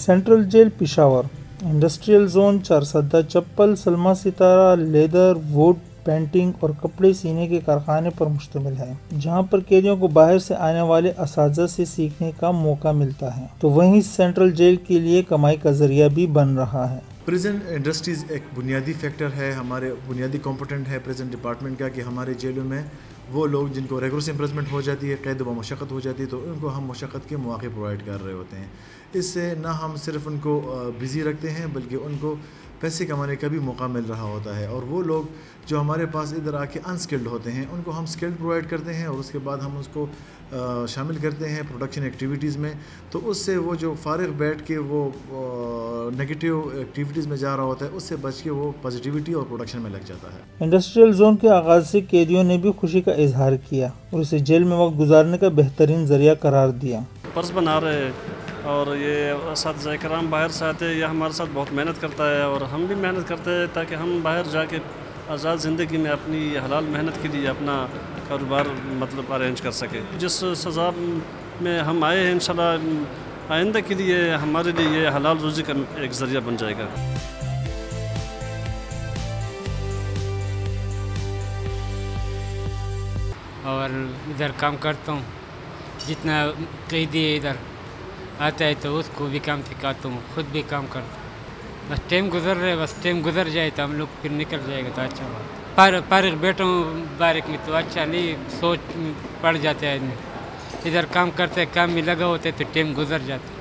Central jail Peshawar industrial zone Charsadda چپل، سلما ستارہ، لیدر، ووڈ، پینٹنگ اور کپڑے سینے کے کارخانے پر مشتمل ہے، جہاں پر قیدیوں کو باہر سے آنے والے اساتذہ سے سیکھنے کا موقع ملتا ہے، تو وہیں سینٹرل جیل کے لیے کمائی کا ذریعہ بھی بن رہا ہے۔ پریزن انڈسٹریز ایک بنیادی فیکٹر ہے، ہمارے بنیادی کمپوننٹ ہے پریزن ڈپارٹمنٹ کا، کہ ہمارے جیلوں میں وہ لوگ جن کو ریگولر امپریزمنٹ ہو جاتی ہے، قید و مشقت ہو جاتی ہے، تو ان کو ہم مشقت کے مواقع پرووائڈ کر رہے ہوتے ہیں۔ اس سے نہ ہم صرف ان کو بزی رکھتے ہیں بلکہ ان کو پیسے کمانے کا بھی موقع مل رہا ہوتا ہے، اور وہ لوگ جو ہمارے پاس ادھر آ کے انسکلڈ ہوتے ہیں ان کو ہم اسکلڈ پرووائڈ کرتے ہیں، اور اس کے بعد ہم اس کو شامل کرتے ہیں پروڈکشن ایکٹیویٹیز میں، تو اس سے وہ جو فارغ بیٹھ کے وہ نگیٹیو ایکٹیویٹیز میں جا رہا ہوتا ہے، اس سے بچ کے وہ پازیٹیوٹی اور پروڈکشن میں لگ جاتا ہے۔ انڈسٹریل زون کے آغاز سے قیدیوں نے بھی خوشی کا اظہار کیا اور اسے جیل میں وقت گزارنے کا بہترین ذریعہ قرار دیا۔ پرس بنا رہے ہیں، اور یہ اساتذہ کرام باہر سے آتے ہیں، یہ ہمارے ساتھ بہت محنت کرتا ہے اور ہم بھی محنت کرتے ہیں تاکہ ہم باہر جا کے آزاد زندگی میں اپنی حلال محنت کے لیے اپنا کاروبار ارینج کر سکے۔ جس سزا میں ہم آئے ہیں انشاءاللہ آئندہ کے لیے ہمارے لیے یہ حلال روزی کا ایک ذریعہ بن جائے گا۔ اور ادھر کام کرتا ہوں، جتنا قیدی ادھر آتا ہے تو اس کو بھی کام سکھاتا ہوں، خود بھی کام کرتا ہوں۔ بس ٹائم گزر رہے، بس ٹائم گزر جائے تو ہم لوگ پھر نکل جائے گا تو اچھا بات۔ فارغ بیٹھا ہوں بارک میں تو اچھا نہیں، سوچ پڑ جاتا ہے آدمی۔ ادھر کام کرتے کام میں لگا ہوتا ہے تو ٹائم گزر جاتا ہے۔